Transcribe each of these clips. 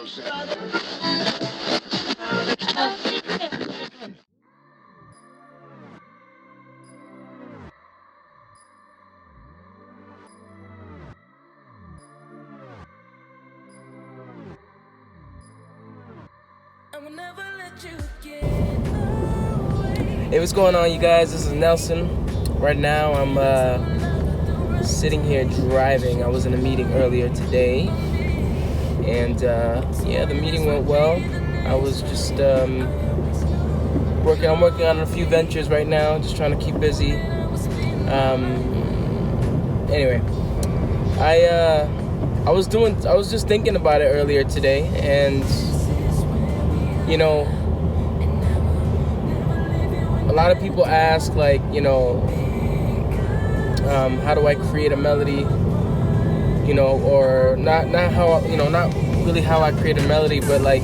Hey, what's going on, you guys? This is Nelson. Right now, I'm sitting here driving. I was in a meeting earlier today, and yeah, the meeting went well. I was just working. I'm working on a few ventures right now, just trying to keep busy. Anyway, I was just thinking about it earlier today, and you know, a lot of people ask, like, you know, how do I create a melody, you know, or not how, you know, not really how I create a melody, but like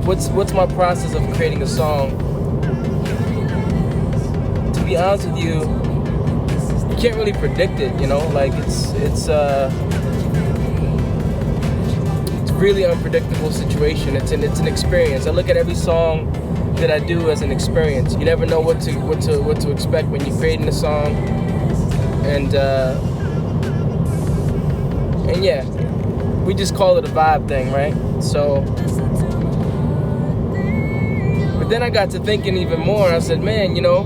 what's my process of creating a song. To be honest with you, you can't really predict it, you know, like it's really unpredictable situation. It's an experience. I look at every song that I do as an experience. You never know what to expect when you're creating a song, and yeah, we just call it a vibe thing, right? So, but then I got to thinking even more. I said, man, you know,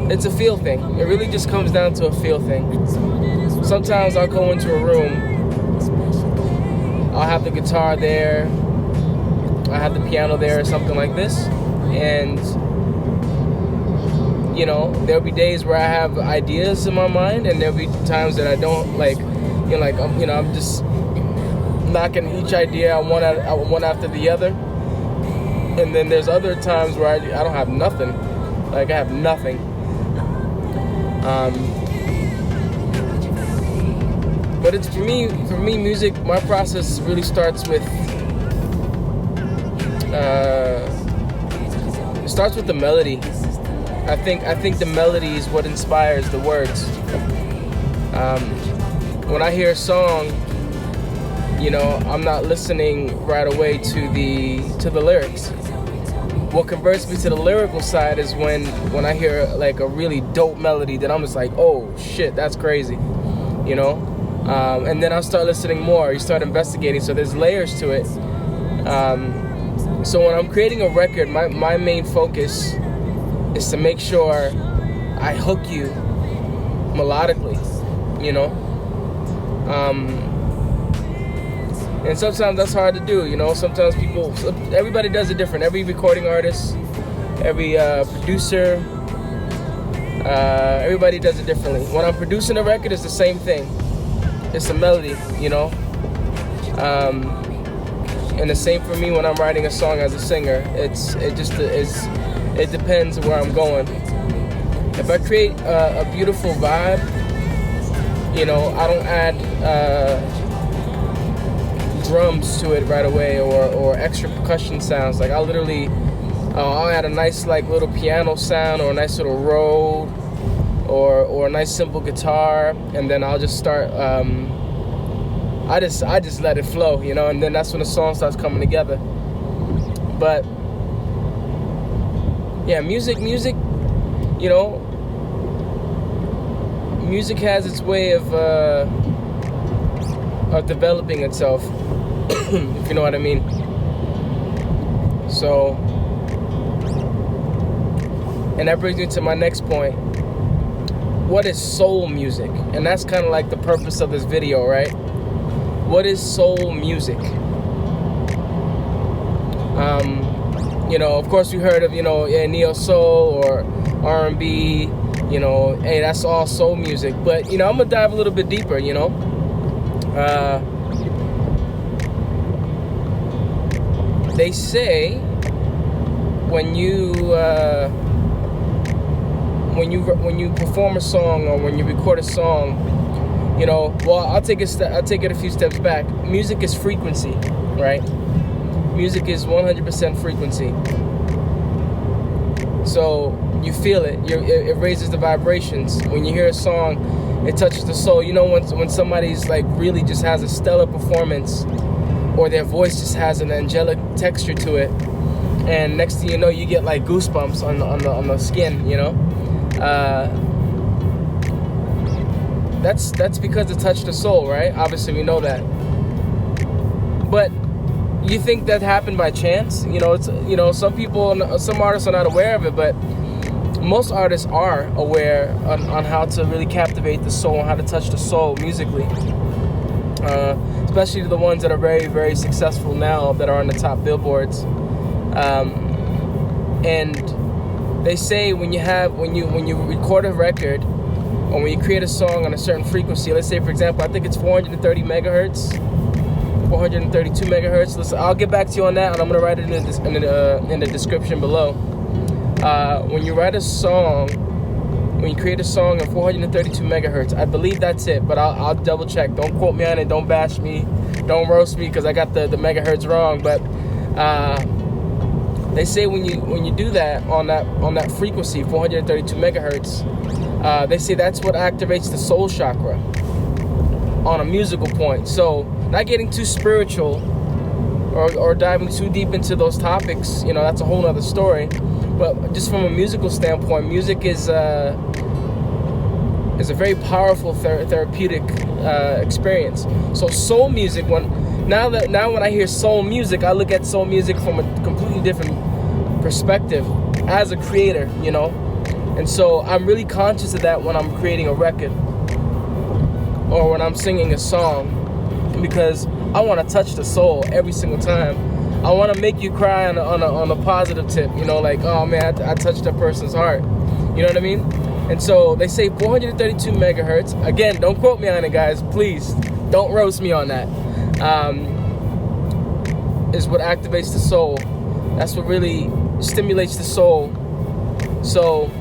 it's a feel thing. It really just comes down to a feel thing. Sometimes I'll go into a room, I'll have the guitar there, I have the piano there or something like this, and you know, there'll be days where I have ideas in my mind, and there'll be times that I don't, like, you know, like I'm just knocking each idea out one after the other, and then there's other times where I don't have nothing, like I have nothing. But it's for me, music, my process really starts with the melody. I think the melody is what inspires the words. When I hear a song, you know, I'm not listening right away to the lyrics. What converts me to the lyrical side is when I hear like a really dope melody that I'm just like, oh shit, that's crazy, you know. And then I'll start listening more. You start investigating, so there's layers to it. So when I'm creating a record, my main focus is to make sure I hook you melodically, you know. And sometimes that's hard to do, you know. Sometimes everybody does it different. Every recording artist, every producer, everybody does it differently. When I'm producing a record, it's the same thing. It's a melody, you know. And the same for me when I'm writing a song as a singer. It depends where I'm going. If I create a beautiful vibe, you know, I don't add drums to it right away or extra percussion sounds. Like I'll add a nice like little piano sound or a nice little roll or a nice simple guitar, and then I'll just start I just let it flow, you know, and then that's when the song starts coming together. But yeah, music, you know, music has its way of developing itself, if you know what I mean. So, and that brings me to my next point. What is soul music? And that's kind of like the purpose of this video, right? What is soul music? You know, of course we heard of, you know, neo soul or R&B, you know, hey, that's all soul music. But, you know, I'm gonna dive a little bit deeper, you know. They say when you perform a song or when you record a song, you know, well, I'll take it a few steps back. Music is frequency, right? Music is 100% frequency. So you feel it. It raises the vibrations. When you hear a song, it touches the soul. You know, when somebody's like really just has a stellar performance, or their voice just has an angelic texture to it, and next thing you know, you get like goosebumps on the skin. You know, that's because it touched the soul, right? Obviously, we know that. But you think that happened by chance? You know, it's, you know, some artists are not aware of it, but most artists are aware on how to really captivate the soul and how to touch the soul musically. Especially the ones that are very, very successful now, that are on the top billboards. And they say when you record a record, or when you create a song on a certain frequency, let's say for example, I think it's 430 megahertz, 432 megahertz. Listen, I'll get back to you on that, and I'm gonna write it in the description below. When you write a song, when you create a song at 432 megahertz, I believe that's it, but I'll double check. Don't quote me on it. Don't bash me. Don't roast me because I got the megahertz wrong. But they say when you do that on that frequency, 432 megahertz, they say that's what activates the soul chakra on a musical point. So, not getting too spiritual or diving too deep into those topics, you know, that's a whole other story. But just from a musical standpoint, music is a very powerful therapeutic experience. So soul music, now when I hear soul music, I look at soul music from a completely different perspective as a creator, you know. And so I'm really conscious of that when I'm creating a record or when I'm singing a song, because I want to touch the soul every single time. I want to make you cry on a positive tip, you know, like, oh man, I touched that person's heart. You know what I mean? And so they say 432 megahertz. Again, don't quote me on it, guys. Please, don't roast me on that. Is what activates the soul. That's what really stimulates the soul. So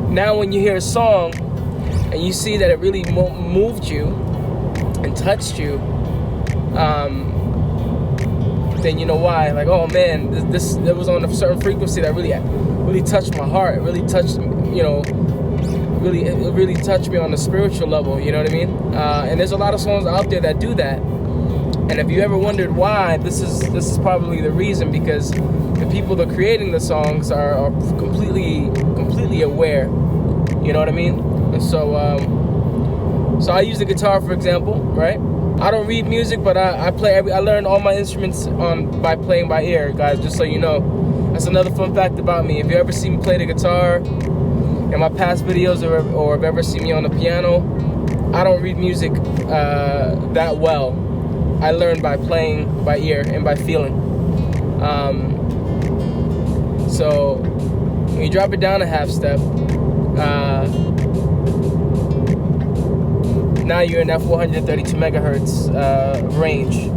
now when you hear a song and you see that it really moved you and touched you, then you know why. Like, oh man, this it was on a certain frequency that really touched my heart. It really touched, you know, it really touched me on a spiritual level. You know what I mean? And there's a lot of songs out there that do that. And if you ever wondered why, this is probably the reason, because the people that are creating the songs are completely aware. You know what I mean? And so I use the guitar, for example, right? I don't read music, but I learned all my instruments by playing by ear, guys, just so you know. That's another fun fact about me. If you ever see me play the guitar in my past videos, or have ever seen me on the piano, I don't read music that well. I learn by playing by ear and by feeling. So when you drop it down a half step, now you're in that 432 megahertz range,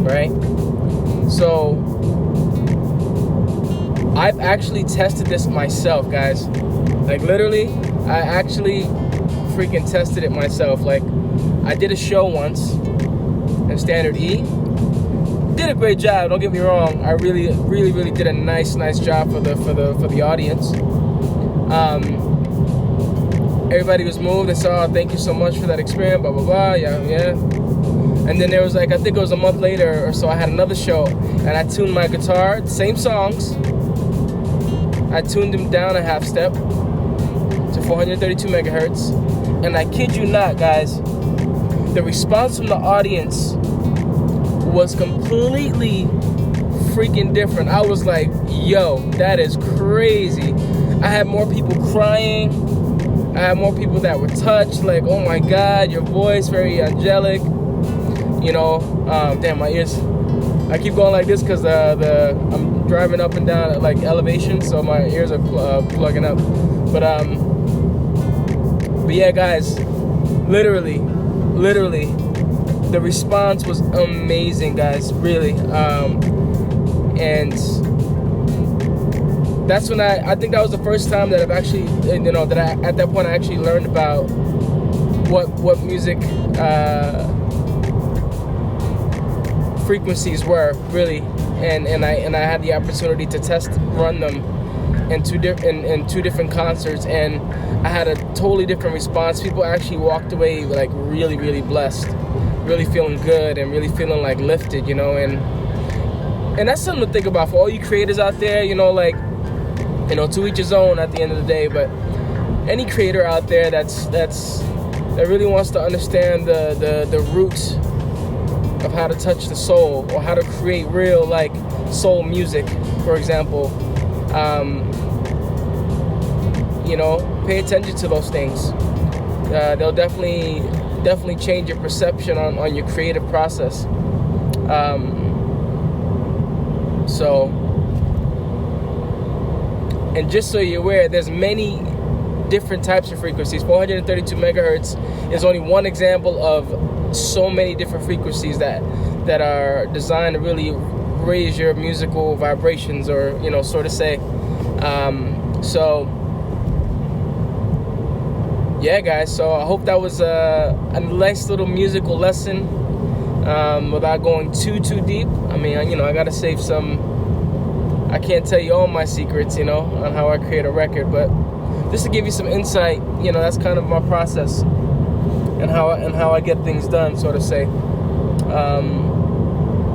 right? So I've actually tested this myself, guys. Like literally, I actually freaking tested it myself. Like I did a show once in standard E. Did a great job, don't get me wrong. I really did a nice job for the audience. Everybody was moved. They said, oh, thank you so much for that experience, blah, blah, blah, yeah. And then there was like, I think it was a month later or so, I had another show, and I tuned my guitar, same songs. I tuned them down a half step to 432 megahertz. And I kid you not, guys, the response from the audience was completely freaking different. I was like, yo, that is crazy. I had more people crying. I had more people that were touched, like, oh my God, your voice, very angelic. You know, damn, my ears. I keep going like this because I'm driving up and down at like elevation, so my ears are plugging up. But yeah, guys, literally, the response was amazing, guys, really. And that's when I think that was the first time that I've actually, you know, that at that point I actually learned about what music frequencies were, really, and I had the opportunity to run them in two different concerts, and I had a totally different response. People actually walked away like really, really blessed, really feeling good, and really feeling like lifted, you know. And that's something to think about for all you creators out there, you know, like, you know, to each his own at the end of the day. But any creator out there that really wants to understand the roots of how to touch the soul, or how to create real like soul music, for example, you know, pay attention to those things. They'll definitely change your perception on your creative process. So, and just so you're aware, there's many different types of frequencies. 432 megahertz is only one example of so many different frequencies that are designed to really raise your musical vibrations, or, you know, sort of say. So yeah, guys, so I hope that was a nice little musical lesson, without going too deep. I mean, you know, I gotta save some. I can't tell you all my secrets, you know, on how I create a record, but just to give you some insight, you know, that's kind of my process, and how I get things done, so to say,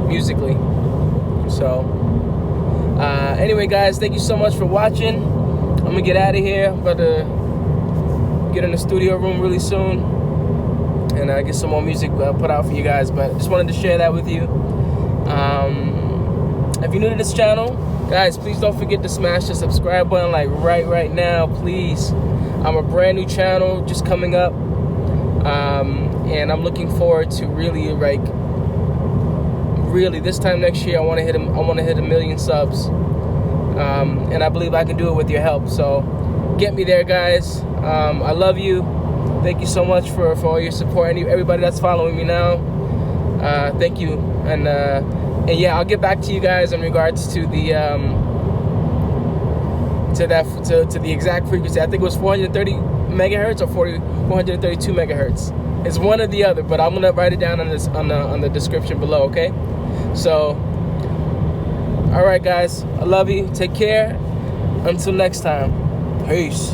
musically. So anyway, guys, thank you so much for watching. I'm gonna get out of here. I'm about to get in the studio room really soon, and get some more music put out for you guys. But just wanted to share that with you. If you're new to this channel, guys, please don't forget to smash the subscribe button, like right now, please. I'm a brand new channel just coming up, and I'm looking forward to really this time next year I want to hit a million subs, and I believe I can do it with your help. So get me there, guys. I love you. Thank you so much for all your support, and everybody that's following me now. Thank you, and yeah, I'll get back to you guys in regards to the to the exact frequency. I think it was 430 megahertz or 432 megahertz. It's one or the other, but I'm gonna write it down on the description below. Okay. So, all right, guys, I love you. Take care. Until next time. Peace.